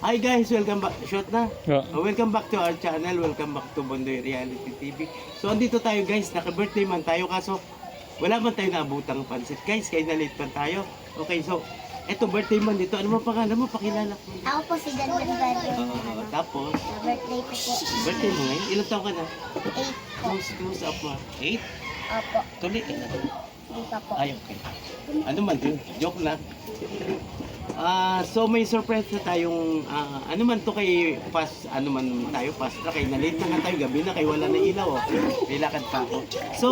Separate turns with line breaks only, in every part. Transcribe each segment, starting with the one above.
Hi guys, welcome back. Shot na.
Yeah.
Welcome back to our channel. Welcome back to Bondoy Reality TV. So andito tayo guys, naka-birthday man tayo kaso wala man tayo naabutang pansit. Guys, kaya na late pa tayo. Okay, so eto birthday man dito. Ano mo pangalan mo? Pakilala ko.
Ako po si Dan Barrio.
Tapos,
Birthday ko po.
birthday mo ngayon? Ilang taon ka na?
8 po.
Close up mo. 8?
Opo.
Tuloy ka na.
Hindi pa po.
Ay, okay. Ano man yun? Joke lang. So may surprise na tayong ano man to kay ano man tayo na kay na-late na nga tayo gabi na kay wala na ilaw may lakad pa ako. So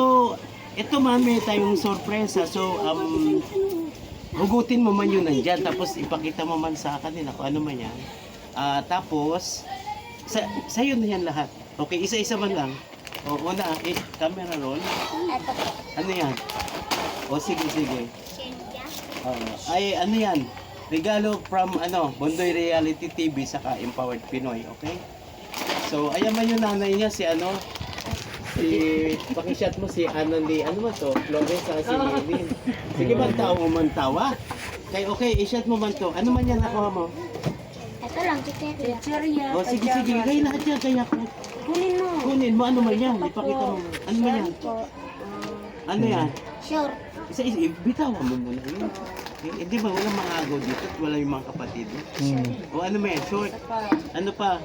ito man may tayong sorpresa. So hugutin mo man yun nandyan tapos ipakita mo man sa kanila kung ano man yan. Tapos sa'yo na yan lahat. Okay, isa-isa man lang. O una, camera roll.
Ito po.
Ano yan? O sige. Ay ano yan? Regalo from Bondoy Reality TV saka Empowered Pinoy, okay? So, ayan man yung nanay niya si pakishot mo si Anandi, ano ba to? Flores saka si Eileen. Sige man tawa. Okay, i-shot mo man to. Ano man yan nakuha mo?
Ito lang, chicheria.
O sige, kaya lahat yan, kaya ko. Kunin mo, ano man yan? Ipakita mo. Ano man yan? Ano yan?
Sure.
Isa, bitawan mo muna yun. Hindi ba walang mga agaw dito at wala yung mga kapatid mo? O ano ba yan? Short? Ano pa?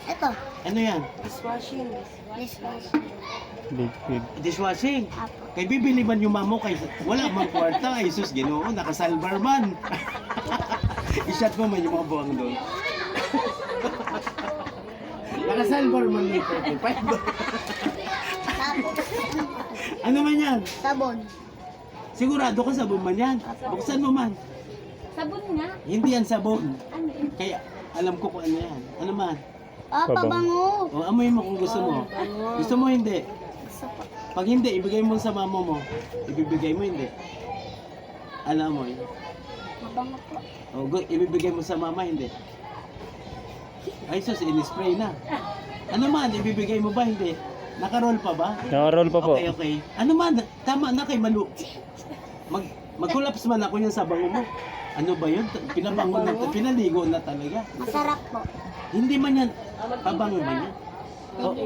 Ito.
Ano yan?
Dishwashing.
Dishwashing?
Apo.
Kay bibili man yung mamo kay wala mang kwarta. Ay sus, ginoo, nakasalbar man. I-shot mo man yung mga buwang doon. Nakasalbar man dito.
Tapos,
Ano man yan?
sabon.
Sigurado ka sabon man yan. Buksan mo man.
Sabon nga?
Hindi yan sabon.
Ano yun?
Kaya alam ko kung ano yan. Ano man?
Pabango.
O amoy mo kung gusto mo. Gusto mo hindi?
Gusto po.
Pag hindi, ibigay mo sa mama mo. Ibibigay mo hindi. Alam mo yun.
Mabango po.
O ibibigay mo sa mama hindi. Ay sus, in-spray na. Ano man, ibibigay mo ba hindi? Naka-roll pa ba?
Naka-roll pa po.
Okay. Ano man, tama na kay Malu. Mag-collapse man ako yung sabango mo. Ano ba yun? Pinabango na, pinaligo na talaga.
Masarap po.
Hindi man yan, pabango man yan.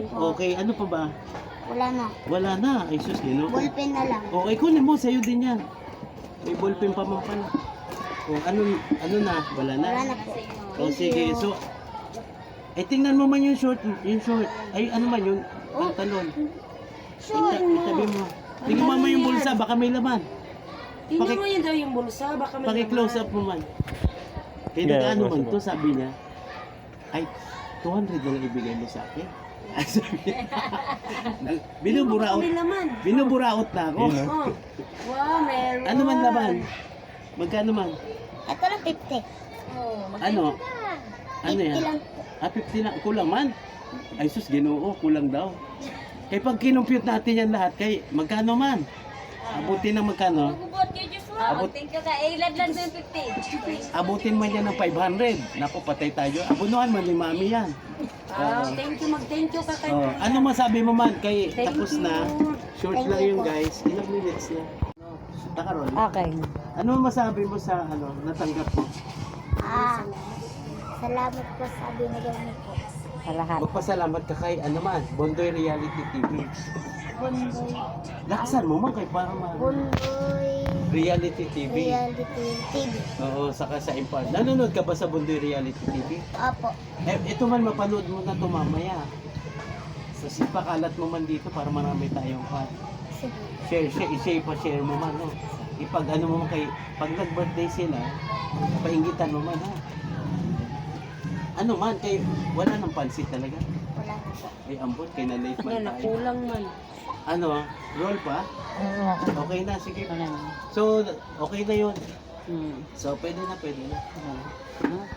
Okay, ano pa ba?
Wala na.
Wala na. Ay sus,
Ballpen na lang.
Okay, kunin mo, sa'yo din yan. May ballpen pa man pala. O ano na? Wala na?
Wala na po.
O sige, so, tingnan mo man yung short. Ay, ano man yun? Pantalon.
Sure
Itabi mo. Tingnan mo yung bulsa, baka may laman.
Tingnan mo yun daw yung bulsa, baka may
Paki-close up mo man. Kaya
Yeah,
ano man
possible.
to, sabi niya, ay, 200 na lang ibigay mo sa akin. Ay, sabi niya.
may laman.
Binuburaot na ako.
Yun,
Oh. Wow, meron.
Ano man laman? Magkano man?
Ito lang 50.
Oh,
Ano? Ano
50
yan?
lang po.
50 lang. Kulang man? Ay sus, ginoo, kulang daw. Kaya pag kinumpute natin yan lahat, kay magkano man? Abutin ng magkano?
Thank you ka. Ilad lang doon 50.
Abutin man yan ng 500. Naku, patay tayo. Abunuhan man ni mami yan.
Thank you, mag-thank you ka kay.
Ano masabi mo man? Kay
Thank
tapos
you.
na. Short
Thank
lang
you
yung
po.
guys. Ilang minutes na? Nakaroon.
Okay.
Ano masabi mo sa natanggap mo?
Salamat po sa binigay niyo po.
Sa lahat.
Magpasalamat ka kay Bondoy Reality TV.
Bondoy.
Lakasan mo man kay para
Bondoy
Reality TV.
Reality TV.
Oo, saka sa Impart. Nanonood ka ba sa Bondoy Reality TV?
Opo.
Ito man, mapanood mo na ito mamaya. So, pakalat mo man dito para marami tayong fan.
Sige.
Share mo man, no? Ano mo man pag nag-birthday sila, paingitan mo man, ha? Ano man, wala nang pansit talaga.
Wala na po.
Ay, ambot, kay na-late man
Yan,
tayo.
nakulang man.
Roll pa? Okay na, sige. So, okay na yun. So, pwede na.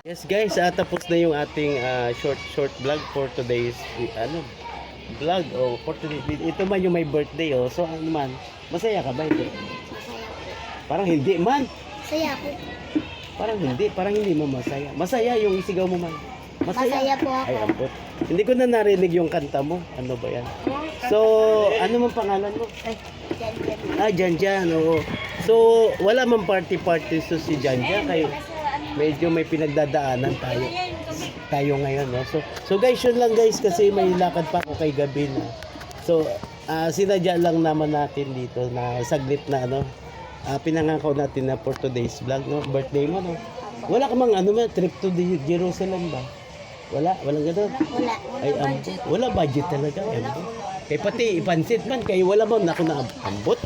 Yes guys, tapos na yung ating short vlog for today's vlog for today's video. Ito man yung may birthday so ano man, masaya ka ba hindi?
Masaya po.
Parang hindi man.
Masaya po.
Parang hindi mo masaya. Masaya yung isigaw mo man.
Masaya po ako.
Ay, ambot. Hindi ko na narinig yung kanta mo. Ano ba yan? So, ano man pangalan mo?
Yan.
Janjan, oo. So, wala man party so si Janjan kayo.
Kasi ano
medyo may pinagdadaanan tayo ngayon, no? So guys, yun lang guys kasi may lakad pa ako kay gabi na. So sinadya lang naman natin dito na saglit na pinangako natin na for today's vlog, no? Birthday mo, no? Wala ka mang trip to Jerusalem ba? Walang gano'n.
Wala.
Ay, wala budget talaga. Kaya pati ipansit man, kaya wala man ako na ambot.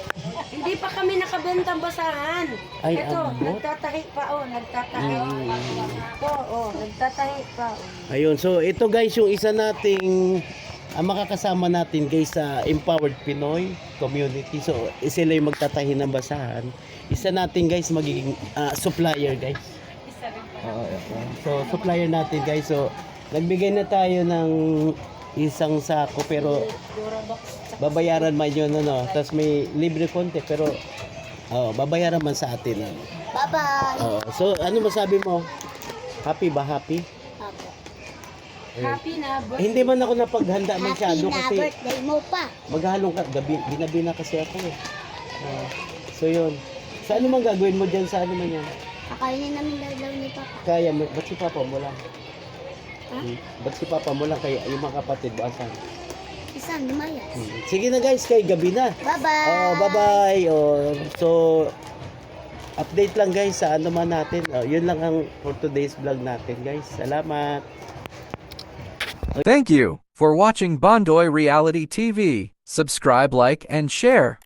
Hindi pa kami nakabentang basahan.
Ay,
Ito,
ambot.
nagtatahi pa, nagtatahi. Nagtatahi pa,
Ayun, so ito guys yung isa nating makakasama natin guys sa Empowered Pinoy Community. So sila yung magtatahi ng basahan. Isa natin guys magiging supplier guys. So supplier natin guys. So nagbigay na tayo ng isang sako pero babayaran man yun Tapos may libre konti pero babayaran man sa atin
Bye-bye.
So ano masabi mo? Happy ba? Happy?
Opo.
Happy na birthday.
Hindi man ako napaghanda
Happy
masyado
na
kasi
birthday mo pa.
maghalong ka ginabi na kasi ako so yun. Sa ano man gagawin mo dyan sa ano man yan?
Kakainin namin daw ni Papa.
Kaya mo, ba't si Papa mo lang? Ba't si Papa mo lang kaya yung mga kapatid mo asan?
Isang lumayas.
Sige na guys, kay gabi na.
Bye-bye.
Bye-bye. So, update lang guys sa ano man natin. Yun lang ang for today's vlog natin guys. Salamat.
Thank you for watching Bondoy Reality TV. Subscribe, like, and share.